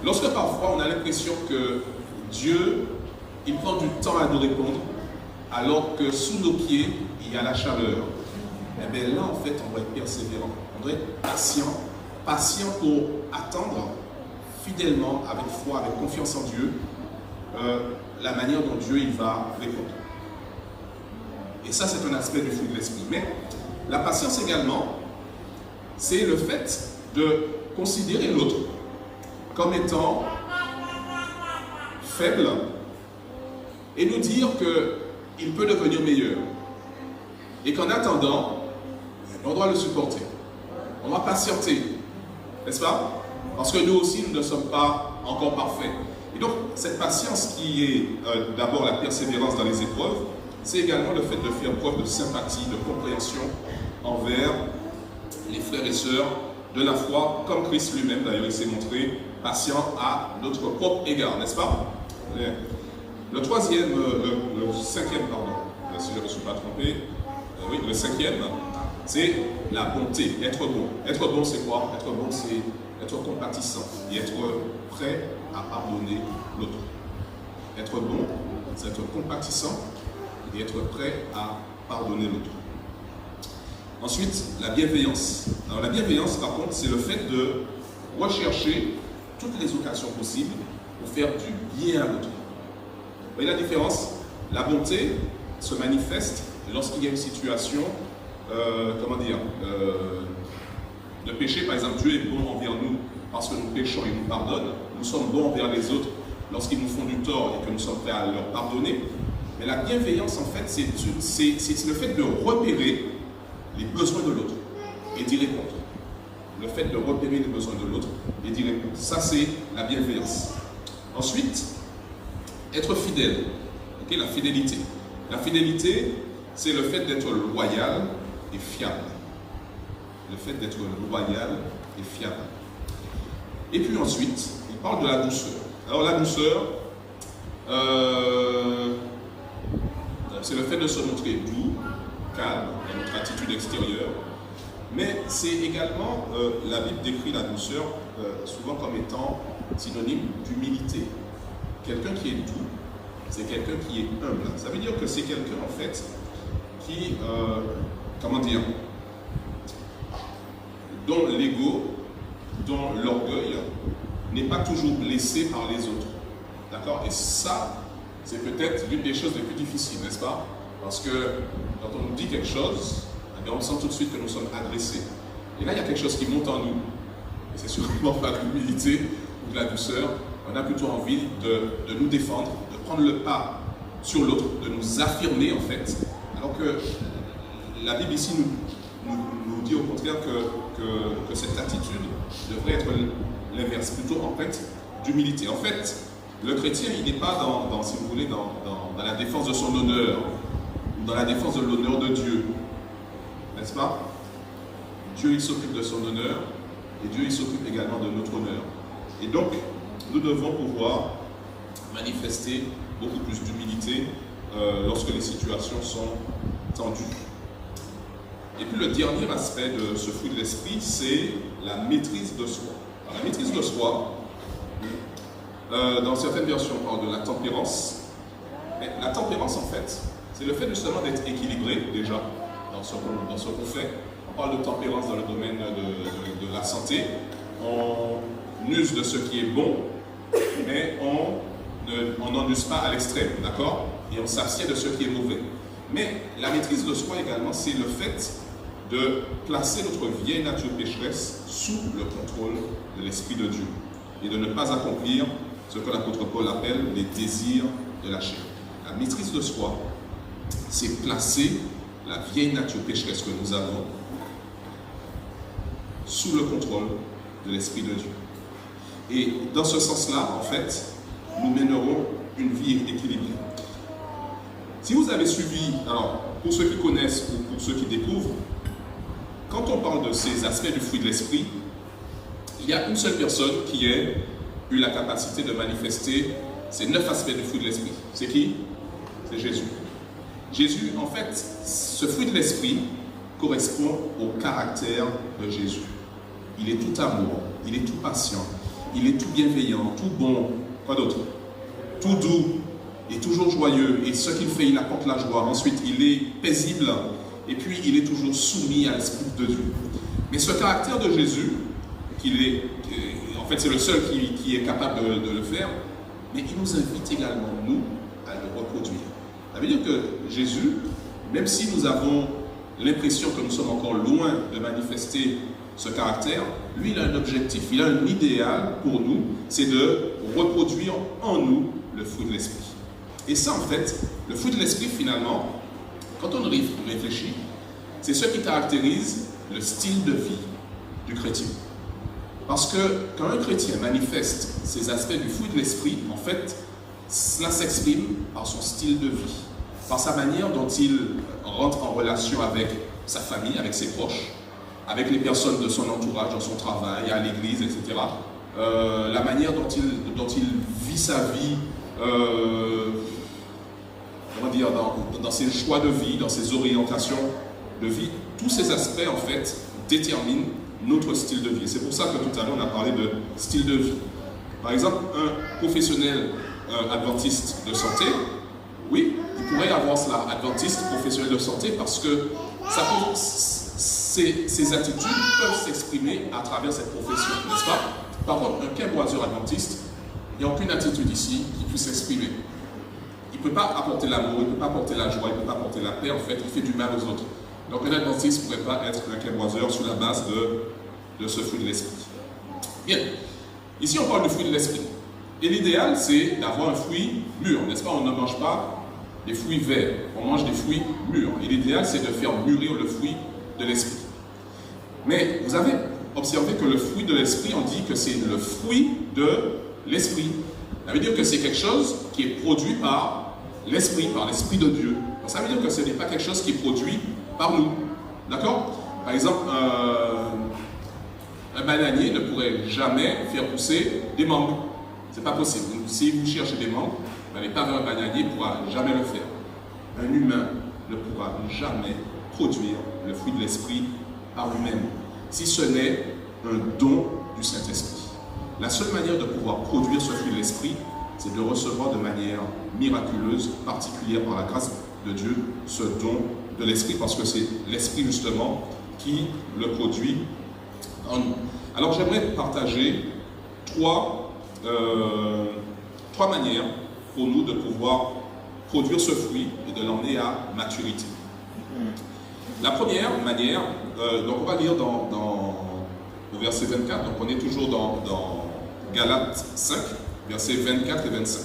lorsque parfois on a l'impression que Dieu, il prend du temps à nous répondre, alors que sous nos pieds, il y a la chaleur. Eh bien là, en fait, on doit être persévérant. On doit être patient pour attendre fidèlement, avec foi, avec confiance en Dieu, la manière dont Dieu il va répondre. Et ça, c'est un aspect du fruit de l'esprit. Mais la patience également, c'est le fait de considérer l'autre comme étant faible et nous dire qu'il peut devenir meilleur. Et qu'en attendant, on doit le supporter. On doit patienter. N'est-ce pas? Parce que nous aussi, nous ne sommes pas encore parfaits. Et donc, cette patience qui est d'abord la persévérance dans les épreuves, c'est également le fait de faire preuve de sympathie, de compréhension envers les frères et sœurs de la foi, comme Christ lui-même, d'ailleurs, il s'est montré patient à notre propre égard, n'est-ce pas? Le cinquième, si je ne me suis pas trompé, oui, le cinquième, c'est la bonté, être bon. Être bon, c'est quoi? Être bon, c'est être compatissant et être prêt à pardonner l'autre. Être bon, c'est être compatissant et être prêt à pardonner l'autre. Ensuite, la bienveillance. Alors la bienveillance, par contre, c'est le fait de rechercher toutes les occasions possibles pour faire du bien à l'autre. Vous voyez la différence? La bonté se manifeste lorsqu'il y a une situation, de péché. Par exemple, Dieu est bon envers nous parce que nous péchons et nous pardonne. Nous sommes bons envers les autres lorsqu'ils nous font du tort et que nous sommes prêts à leur pardonner. Mais la bienveillance, en fait, c'est le fait de repérer les besoins de l'autre et d'y répondre. Le fait de repérer les besoins de l'autre et d'y répondre. Ça, c'est la bienveillance. Ensuite, être fidèle. Okay, la fidélité. La fidélité, c'est le fait d'être loyal et fiable. Le fait d'être loyal et fiable. Et puis ensuite, il parle de la douceur. Alors la douceur, c'est le fait de se montrer doux, calme dans notre attitude extérieure. Mais c'est également, la Bible décrit la douceur souvent comme étant synonyme d'humilité. Quelqu'un qui est doux, c'est quelqu'un qui est humble. Ça veut dire que c'est quelqu'un en fait qui, dont l'ego, dont l'orgueil n'est pas toujours blessé par les autres. D'accord? Et ça, c'est peut-être l'une des choses les plus difficiles, n'est-ce pas? Parce que quand on nous dit quelque chose, eh bien, on sent tout de suite que nous sommes agressés. Et là, il y a quelque chose qui monte en nous. Et c'est sûrement pas de l'humilité ou de la douceur. On a plutôt envie de nous défendre, de prendre le pas sur l'autre, de nous affirmer en fait. Alors que la Bible ici nous dit au contraire que cette attitude devrait être l'inverse, plutôt empreinte d'humilité. En fait, le chrétien, il n'est pas si vous voulez, dans la défense de son honneur, ou dans la défense de l'honneur de Dieu. N'est-ce pas? Dieu, il s'occupe de son honneur, et Dieu, il s'occupe également de notre honneur. Et donc, nous devons pouvoir manifester beaucoup plus d'humilité lorsque les situations sont tendues. Et puis le dernier aspect de ce fruit de l'esprit, c'est la maîtrise de soi. Alors, la maîtrise de soi, dans certaines versions, on parle de la tempérance. Mais la tempérance, en fait, c'est le fait justement d'être équilibré déjà dans ce qu'on fait. On parle de tempérance dans le domaine de la santé. On use de ce qui est bon, mais on n'en use pas à l'extrême, d'accord? Et on s'abstient de ce qui est mauvais. Mais la maîtrise de soi également, c'est le fait de placer notre vieille nature pécheresse sous le contrôle de l'Esprit de Dieu et de ne pas accomplir ce que l'apôtre Paul appelle les désirs de la chair. La maîtrise de soi, c'est placer la vieille nature pécheresse que nous avons sous le contrôle de l'Esprit de Dieu. Et dans ce sens-là, en fait, nous mènerons une vie équilibrée. Si vous avez suivi, alors pour ceux qui connaissent ou pour ceux qui découvrent, quand on parle de ces aspects du fruit de l'esprit, il y a une seule personne qui ait eu la capacité de manifester ces 9 aspects du fruit de l'esprit. C'est qui? C'est Jésus. Jésus, en fait, ce fruit de l'esprit correspond au caractère de Jésus. Il est tout amour, il est tout patient, il est tout bienveillant, tout bon, quoi d'autre? Tout doux, il est toujours joyeux, et ce qu'il fait, il apporte la joie. Ensuite, il est paisible, et puis il est toujours soumis à l'Esprit de Dieu. Mais ce caractère de Jésus, en fait c'est le seul qui est capable de le faire, mais il nous invite également, nous, à le reproduire. Ça veut dire que Jésus, même si nous avons l'impression que nous sommes encore loin de manifester ce caractère, lui il a un objectif, il a un idéal pour nous, c'est de reproduire en nous le fruit de l'esprit. Et ça, en fait, le fruit de l'esprit, finalement, quand on réfléchit, c'est ce qui caractérise le style de vie du chrétien. Parce que quand un chrétien manifeste ces aspects du fruit de l'esprit, en fait, cela s'exprime par son style de vie, par sa manière dont il rentre en relation avec sa famille, avec ses proches, avec les personnes de son entourage, dans son travail, à l'église, etc. La manière dont il vit sa vie, dans ses choix de vie, dans ses orientations de vie, tous ces aspects en fait déterminent notre style de vie. C'est pour ça que tout à l'heure on a parlé de style de vie. Par exemple, un professionnel adventiste de santé, oui, il pourrait avoir cela, adventiste professionnel de santé, parce que ces attitudes peuvent s'exprimer à travers cette profession, n'est-ce pas? Par contre, un quinboiseur adventiste, il n'y a aucune attitude ici qui puisse s'exprimer. Il ne peut pas apporter l'amour, il ne peut pas apporter la joie, il ne peut pas apporter la paix, en fait, il fait du mal aux autres. Donc un adventiste ne pourrait pas être un quinboiseur sur la base de ce fruit de l'esprit. Bien, ici on parle du fruit de l'esprit. Et l'idéal, c'est d'avoir un fruit mûr, n'est-ce pas? On ne mange pas des fruits verts, on mange des fruits mûrs. Et l'idéal, c'est de faire mûrir le fruit de l'esprit. Mais vous avez observé que le fruit de l'esprit, on dit que c'est le fruit de l'esprit. Ça veut dire que c'est quelque chose qui est produit par l'esprit de Dieu. Donc ça veut dire que ce n'est pas quelque chose qui est produit par nous. D'accord? Par exemple, un bananier ne pourrait jamais faire pousser des mangues. C'est pas possible. Donc, si vous cherchez des mangues, vous n'allez pas vers un bananier, il ne pourra jamais le faire. Un humain ne pourra jamais produire le fruit de l'esprit par lui-même, si ce n'est un don du Saint-Esprit. La seule manière de pouvoir produire ce fruit de l'esprit, c'est de recevoir de manière miraculeuse, particulière par la grâce de Dieu, ce don de l'esprit, parce que c'est l'esprit justement qui le produit en nous. Alors j'aimerais partager trois manières pour nous de pouvoir produire ce fruit et de l'emmener à maturité. La première manière, donc on va lire au verset 24, donc on est toujours dans Galates 5, versets 24 et 25.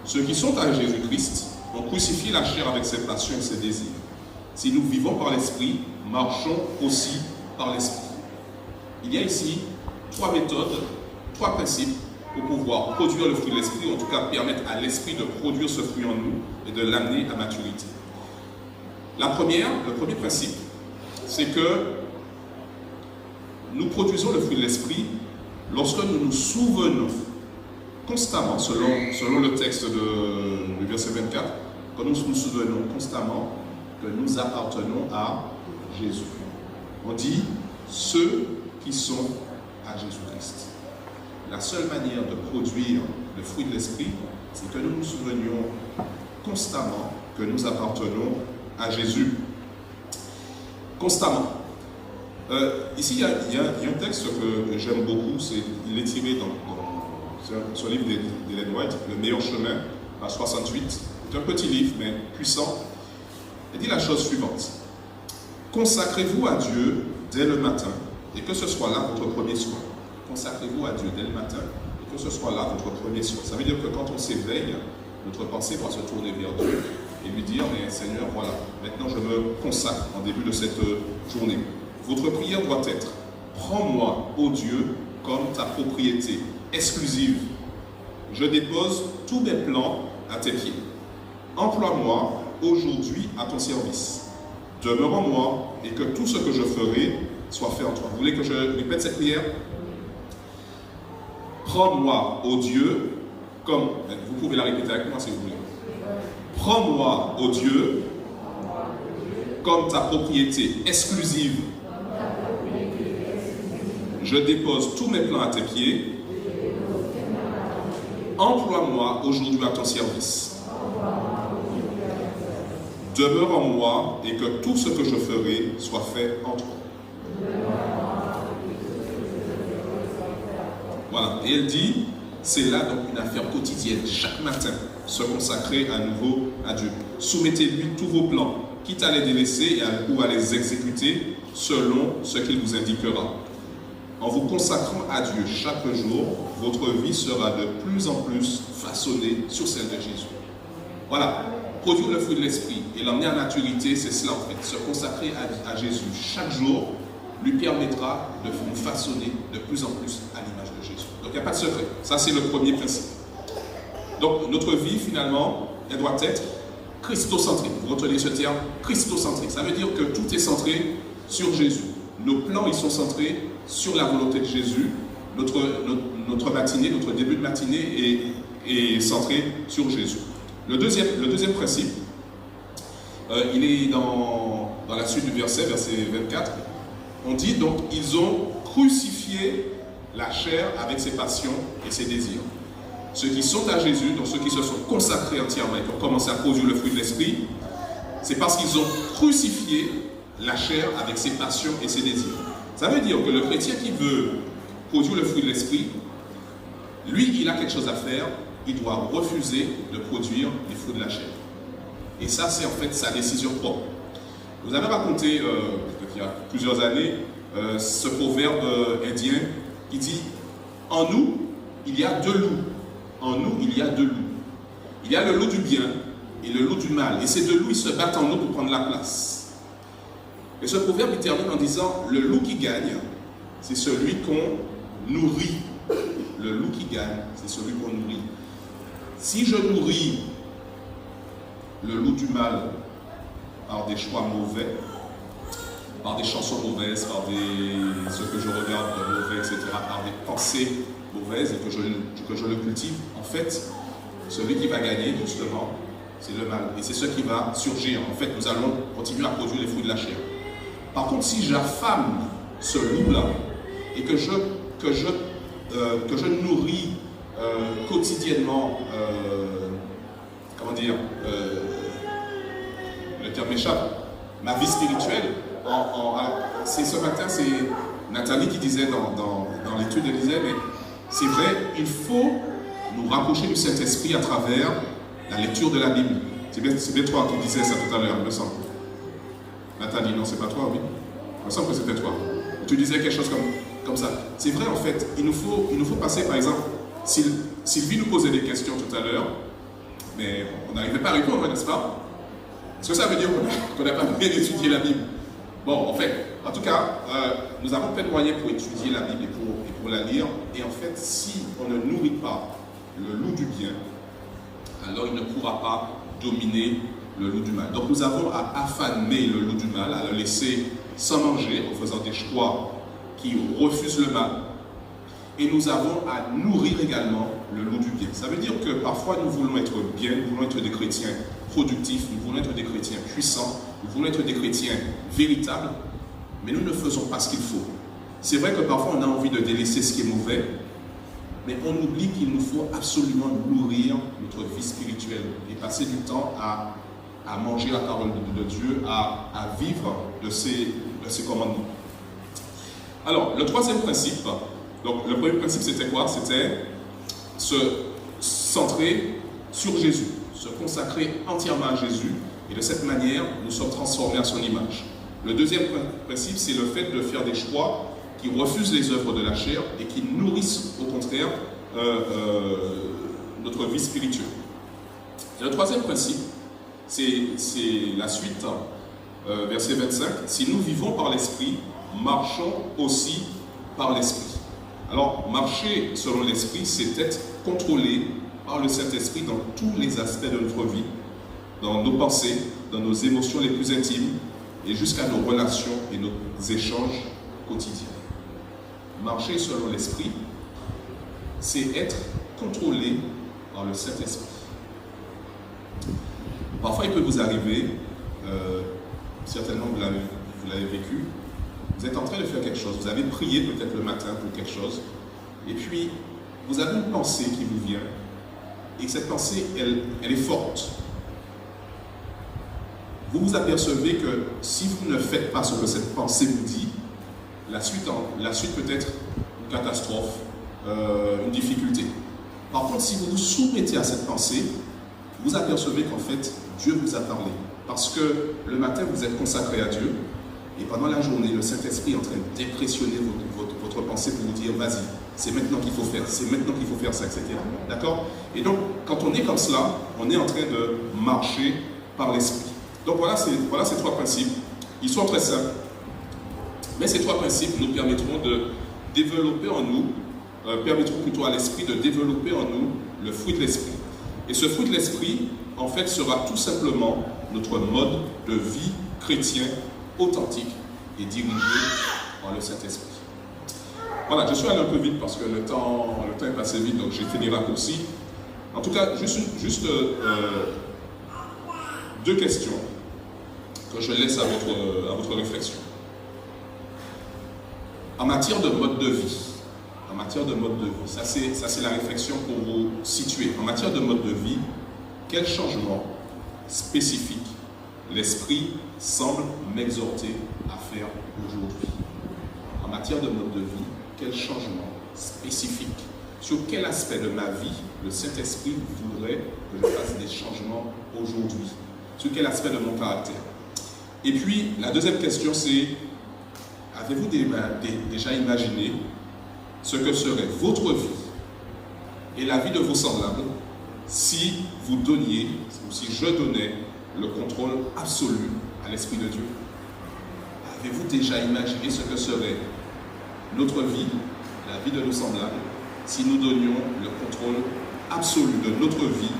Ceux qui sont à Jésus-Christ ont crucifié la chair avec ses passions et ses désirs. Si nous vivons par l'Esprit, marchons aussi par l'Esprit. Il y a ici 3 méthodes, 3 principes pour pouvoir produire le fruit de l'Esprit, en tout cas permettre à l'Esprit de produire ce fruit en nous et de l'amener à maturité. Le premier principe, c'est que nous produisons le fruit de l'Esprit lorsque nous nous souvenons constamment, selon le texte du verset 24, que nous nous souvenons constamment que nous appartenons à Jésus. On dit ceux qui sont à Jésus-Christ. La seule manière de produire le fruit de l'Esprit, c'est que nous nous souvenions constamment que nous appartenons à Jésus. Constamment. Ici, il y a un texte que j'aime beaucoup, il est tiré sur le livre d'Ellen White, Le meilleur chemin, page 68. C'est un petit livre, mais puissant. Il dit la chose suivante. Consacrez-vous à Dieu dès le matin, et que ce soit là votre premier soin. Consacrez-vous à Dieu dès le matin, et que ce soit là votre premier soin. Ça veut dire que quand on s'éveille, notre pensée doit se tourner vers Dieu et lui dire, mais Seigneur, voilà, maintenant je me consacre en début de cette journée. Votre prière doit être, prends-moi, ô Dieu, comme ta propriété exclusive. Je dépose tous mes plans à tes pieds. Emploie-moi aujourd'hui à ton service. Demeure en moi et que tout ce que je ferai soit fait en toi. Vous voulez que je répète cette prière? Prends-moi, ô Dieu, comme... Vous pouvez la répéter avec moi si vous voulez. Prends-moi, ô Dieu, comme ta propriété exclusive. Je dépose tous mes plans à tes pieds. Emploie-moi aujourd'hui à ton service. Demeure en moi et que tout ce que je ferai soit fait en toi. Voilà. Et elle dit, c'est là donc une affaire quotidienne. Chaque matin, se consacrer à nouveau à Dieu. Soumettez-lui tous vos plans, quitte à les délaisser ou à les exécuter selon ce qu'il vous indiquera. En vous consacrant à Dieu chaque jour, votre vie sera de plus en plus façonnée sur celle de Jésus. Voilà. Produire le fruit de l'Esprit et l'emmener à maturité, c'est cela en fait. Se consacrer à Jésus chaque jour lui permettra de nous façonner de plus en plus à l'image de Jésus. Donc il n'y a pas de secret. Ça, c'est le premier principe. Donc notre vie, finalement, elle doit être christocentrique. Vous retenez ce terme, christocentrique. Ça veut dire que tout est centré sur Jésus. Nos plans, ils sont centrés sur la volonté de Jésus. Notre matinée, notre début de matinée est centré sur Jésus. Le deuxième principe, il est dans la suite du verset 24. On dit donc, ils ont crucifié la chair avec ses passions et ses désirs. Ceux qui sont à Jésus, donc ceux qui se sont consacrés entièrement et qui ont commencé à produire le fruit de l'Esprit, c'est parce qu'ils ont crucifié la chair avec ses passions et ses désirs. Ça veut dire que le chrétien qui veut produire le fruit de l'Esprit, lui, il a quelque chose à faire. Il doit refuser de produire les fruits de la chair. Et ça, c'est en fait sa décision propre. Vous avez raconté, peut-être il y a plusieurs années, ce proverbe indien qui dit « En nous, il y a deux loups. En nous, il y a deux loups. Il y a le loup du bien et le loup du mal. Et ces deux loups, ils se battent en nous pour prendre la place. » Et ce proverbe, il termine en disant « Le loup qui gagne, c'est celui qu'on nourrit. Le loup qui gagne, c'est celui qu'on nourrit. » Si je nourris le loup du mal par des choix mauvais, par des chansons mauvaises, par ce que je regarde de mauvais, etc., par des pensées mauvaises et que je le cultive, en fait, celui qui va gagner, justement, c'est le mal. Et c'est ce qui va surgir. En fait, nous allons continuer à produire les fruits de la chair. Par contre, si j'affame ce loup-là et que je nourris quotidiennement, le terme m'échappe, ma vie spirituelle, c'est ce matin, c'est Nathalie qui disait dans l'étude, elle disait, mais c'est vrai, il faut nous rapprocher du Saint-Esprit à travers la lecture de la Bible. C'est bien toi qui disais ça tout à l'heure, il me semble. Nathalie, non, c'est pas toi, oui. Il me semble que c'était toi. Tu disais quelque chose comme ça. C'est vrai, en fait, il nous faut passer, par exemple, Sylvie nous posait des questions tout à l'heure, mais on n'arrivait pas à répondre, n'est-ce pas? Est-ce que ça veut dire qu'on n'a pas bien étudié la Bible? Bon, en fait, en tout cas, nous avons plein de moyens pour étudier la Bible et pour la lire. Et en fait, si on ne nourrit pas le loup du bien, alors il ne pourra pas dominer le loup du mal. Donc nous avons à affamer le loup du mal, à le laisser sans manger en faisant des choix qui refusent le mal. Et nous avons à nourrir également le loup du bien. Ça veut dire que parfois nous voulons être bien, nous voulons être des chrétiens productifs, nous voulons être des chrétiens puissants, nous voulons être des chrétiens véritables, mais nous ne faisons pas ce qu'il faut. C'est vrai que parfois on a envie de délaisser ce qui est mauvais, mais on oublie qu'il nous faut absolument nourrir notre vie spirituelle et passer du temps à manger la parole de Dieu, à vivre de ses commandements. Alors, le troisième principe, donc le premier principe c'était quoi? C'était se centrer sur Jésus, se consacrer entièrement à Jésus, et de cette manière, nous sommes transformés à son image. Le deuxième principe, c'est le fait de faire des choix qui refusent les œuvres de la chair et qui nourrissent au contraire notre vie spirituelle. Et le troisième principe, c'est la suite, verset 25. Si nous vivons par l'Esprit, marchons aussi par l'Esprit. Alors, marcher selon l'Esprit, c'est être contrôlé par le Saint-Esprit dans tous les aspects de notre vie, dans nos pensées, dans nos émotions les plus intimes et jusqu'à nos relations et nos échanges quotidiens. Marcher selon l'Esprit, c'est être contrôlé par le Saint-Esprit. Parfois, il peut vous arriver, certainement vous l'avez vécu, vous êtes en train de faire quelque chose, vous avez prié peut-être le matin pour quelque chose, et puis vous avez une pensée qui vous vient, et cette pensée, elle est forte. Vous vous apercevez que si vous ne faites pas ce que cette pensée vous dit, la suite peut être une catastrophe, une difficulté. Par contre, si vous vous soumettez à cette pensée, vous apercevez qu'en fait, Dieu vous a parlé. Parce que le matin, vous êtes consacré à Dieu, et pendant la journée, le Saint-Esprit est en train d'impressionner votre pensée pour vous dire, vas-y, c'est maintenant qu'il faut faire, c'est maintenant qu'il faut faire ça, etc. D'accord? Et donc, quand on est comme cela, on est en train de marcher par l'Esprit. Donc voilà ces trois principes. Ils sont très simples. Mais ces trois principes nous permettront de développer en nous, permettront plutôt à l'Esprit de développer en nous le fruit de l'Esprit. Et ce fruit de l'Esprit, en fait, sera tout simplement notre mode de vie chrétien authentique et dirigé par le Saint-Esprit. Voilà, je suis allé un peu vite parce que le temps est passé vite, donc j'ai fait des raccourcis. En tout cas, juste deux questions que je laisse à votre réflexion. En matière de mode de vie, ça c'est la réflexion pour vous situer. En matière de mode de vie, quel changement spécifique l'Esprit semble m'exhorter à faire aujourd'hui? En matière de mode de vie, quel changement spécifique? Sur quel aspect de ma vie le Saint-Esprit voudrait que je fasse des changements aujourd'hui? Sur quel aspect de mon caractère? Et puis, la deuxième question, c'est: avez-vous déjà imaginé ce que serait votre vie et la vie de vos semblables si vous donniez, ou si je donnais le contrôle absolu à l'Esprit de Dieu? Avez-vous déjà imaginé ce que serait notre vie, la vie de nos semblables, si nous donnions le contrôle absolu de notre vie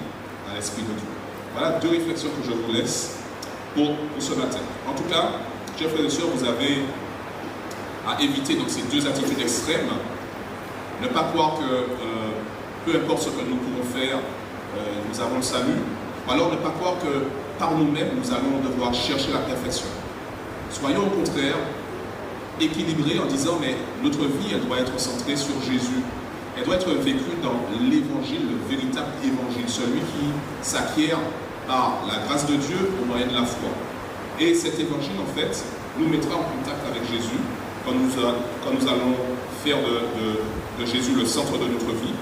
à l'Esprit de Dieu? Voilà deux réflexions que je vous laisse pour ce matin. En tout cas, chers frères et sœurs, vous avez à éviter donc ces deux attitudes extrêmes. Ne pas croire que peu importe ce que nous pouvons faire, nous avons le salut. Ou alors ne pas croire que par nous-mêmes, nous allons devoir chercher la perfection. Soyons au contraire équilibrés en disant, mais notre vie, elle doit être centrée sur Jésus. Elle doit être vécue dans l'évangile, le véritable évangile, celui qui s'acquiert par la grâce de Dieu au moyen de la foi. Et cet évangile, en fait, nous mettra en contact avec Jésus quand nous allons faire de Jésus le centre de notre vie.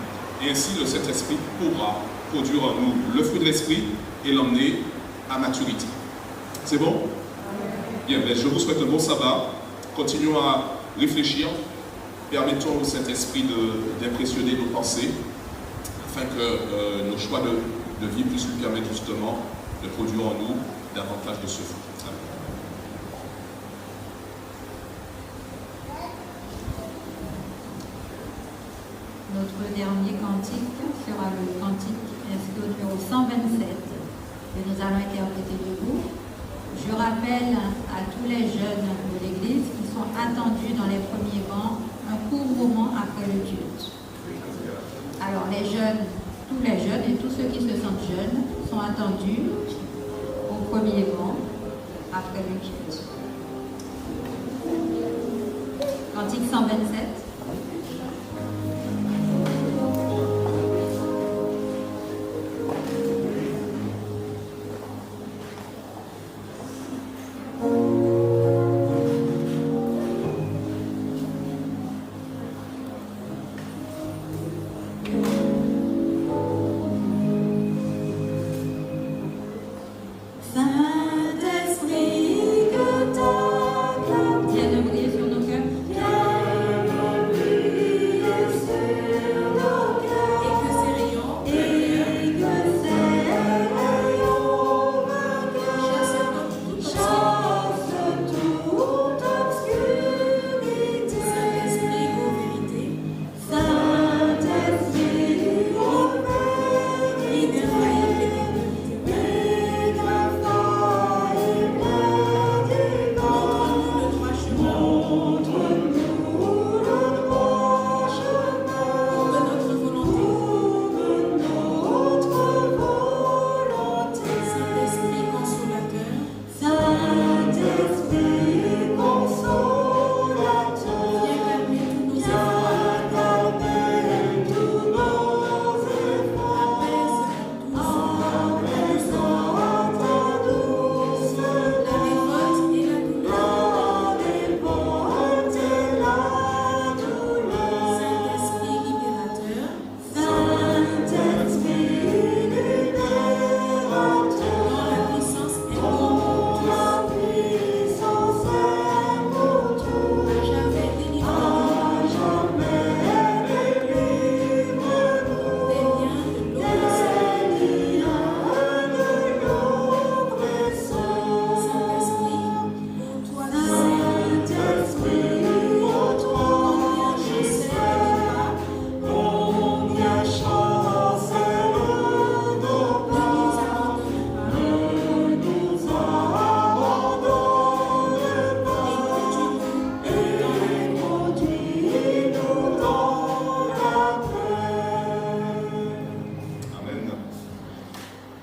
Et ainsi, le Saint-Esprit pourra produire en nous le fruit de l'esprit et l'emmener à maturité. C'est bon? Bien, ben, je vous souhaite un bon sabbat. Continuons à réfléchir. Permettons au Saint-Esprit d'impressionner nos pensées afin que nos choix de vie puissent lui permettre justement de produire en nous davantage de ce fruit. Amen. Notre dernier cantique sera le cantique inscrit au numéro 127 que nous allons interpréter debout. Je rappelle à tous les jeunes de l'Église qui sont attendus dans les premiers bancs un court moment après le culte. Alors les jeunes, tous les jeunes et tous ceux qui se sentent jeunes sont attendus au premier banc après le culte. Cantique 127.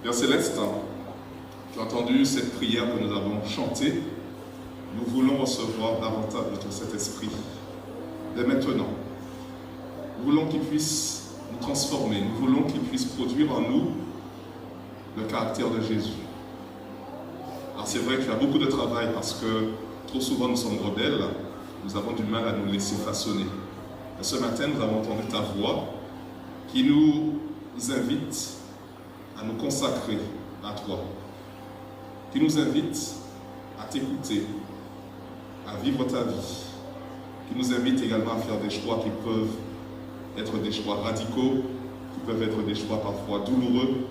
Père Céleste, tu as entendu cette prière que nous avons chantée. Nous voulons recevoir davantage de ton Saint-Esprit dès maintenant. Nous voulons qu'il puisse nous transformer. Nous voulons qu'il puisse produire en nous le caractère de Jésus. Alors c'est vrai qu'il y a beaucoup de travail parce que trop souvent nous sommes rebelles. Nous avons du mal à nous laisser façonner. Et ce matin, nous avons entendu ta voix qui nous invite à nous consacrer à toi, qui nous invite à t'écouter, à vivre ta vie, qui nous invite également à faire des choix qui peuvent être des choix radicaux, qui peuvent être des choix parfois douloureux,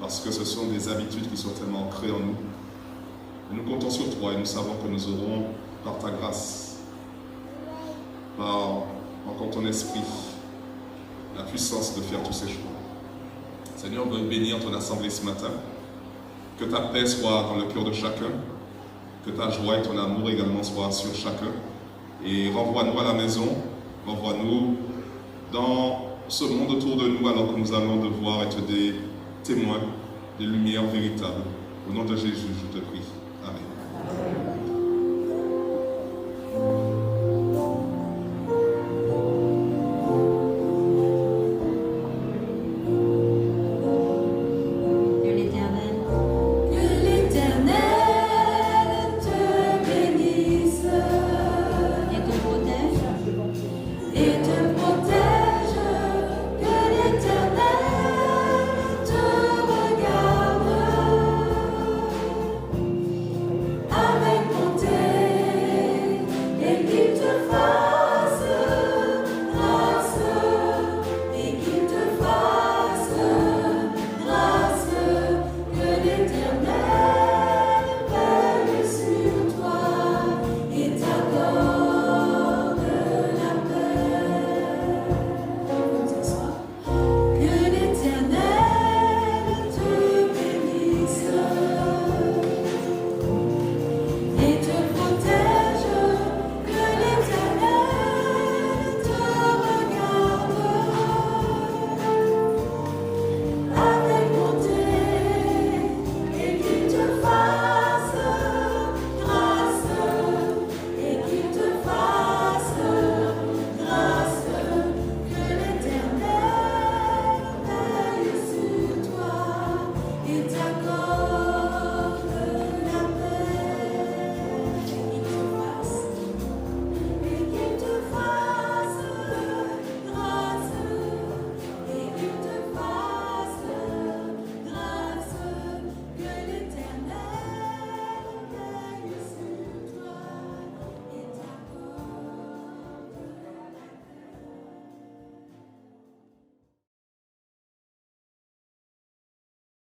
parce que ce sont des habitudes qui sont tellement ancrées en nous. Et nous comptons sur toi et nous savons que nous aurons, par ta grâce, par encore ton esprit, la puissance de faire tous ces choix. Seigneur, on veut bénir ton assemblée ce matin. Que ta paix soit dans le cœur de chacun. Que ta joie et ton amour également soient sur chacun. Et renvoie-nous à la maison. Renvoie-nous dans ce monde autour de nous alors que nous allons devoir être des témoins, des lumières véritables. Au nom de Jésus, je te prie. Amen.